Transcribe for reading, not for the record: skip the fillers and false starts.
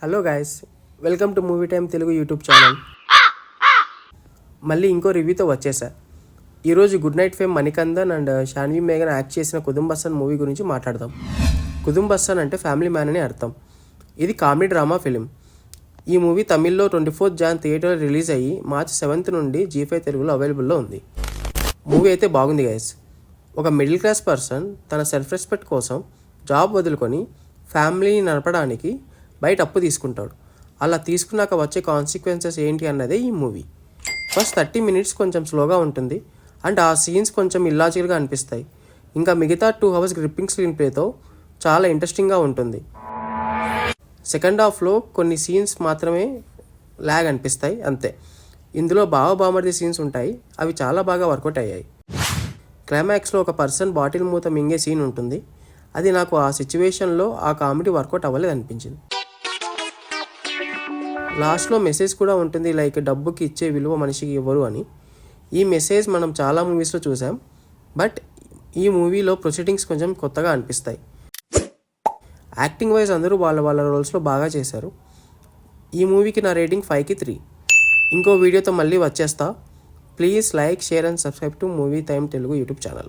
Hello guys, welcome to movie time Telugu YouTube channel. మళ్ళీ ఇంకో రివ్యూతో వచ్చేసా. ఈరోజు good night fame Manikandan and Shanvi మేఘన్ యాక్ట్ చేసిన కుదుంబస్సన్ మూవీ గురించి మాట్లాడదాం. కుదుంబస్సన్ అంటే ఫ్యామిలీ మ్యాన్ అని అర్థం. ఇది కామెడీ డ్రామా ఫిలిం. ఈ మూవీ తమిళ్లో 24 జాన్ థియేటర్లో రిలీజ్ అయ్యి March 7 నుండి G5 తెలుగులో అవైలబుల్లో ఉంది. మూవీ అయితే బాగుంది గైస్. ఒక మిడిల్ క్లాస్ పర్సన్ తన సెల్ఫ్ రెస్పెక్ట్ కోసం జాబ్ వదులుకొని ఫ్యామిలీని నడపడానికి బయట అప్పు తీసుకుంటాడు. అలా తీసుకున్నాక వచ్చే కాన్సిక్వెన్సెస్ ఏంటి అన్నదే ఈ మూవీ. ఫస్ట్ 30 minutes కొంచెం స్లోగా ఉంటుంది అండ్ ఆ సీన్స్ కొంచెం ఇల్లాజికల్గా అనిపిస్తాయి. ఇంకా మిగతా 2 hours గ్రిప్పింగ్ స్క్రీన్ ప్లేతో చాలా ఇంట్రెస్టింగ్గా ఉంటుంది. సెకండ్ హాఫ్లో కొన్ని సీన్స్ మాత్రమే ల్యాగ్ అనిపిస్తాయి అంతే. ఇందులో బావబామర్ది సీన్స్ ఉంటాయి, అవి చాలా బాగా వర్కౌట్ అయ్యాయి. క్లైమాక్స్లో ఒక పర్సన్ బాటిల్ మూత మింగే సీన్ ఉంటుంది. అది నాకు ఆ సిచ్యువేషన్లో ఆ కామెడీ వర్కౌట్ అవ్వలేదు అనిపించింది. లాస్ట్లో మెసేజ్ కూడా ఉంటుంది, లైక్ డబ్బుకి ఇచ్చే విలువ మనిషికి ఇవ్వరు అని. ఈ మెసేజ్ మనం చాలా మూవీస్లో చూసాం, బట్ ఈ మూవీలో ప్రొసీడింగ్స్ కొంచెం కొత్తగా అనిపిస్తాయి. యాక్టింగ్ వైజ్ అందరూ వాళ్ళ రోల్స్లో బాగా చేశారు. ఈ మూవీకి నా రేటింగ్ 5కి 3. ఇంకో వీడియోతో మళ్ళీ వచ్చేస్తా. Please like, share and subscribe to movie time Telugu YouTube channel.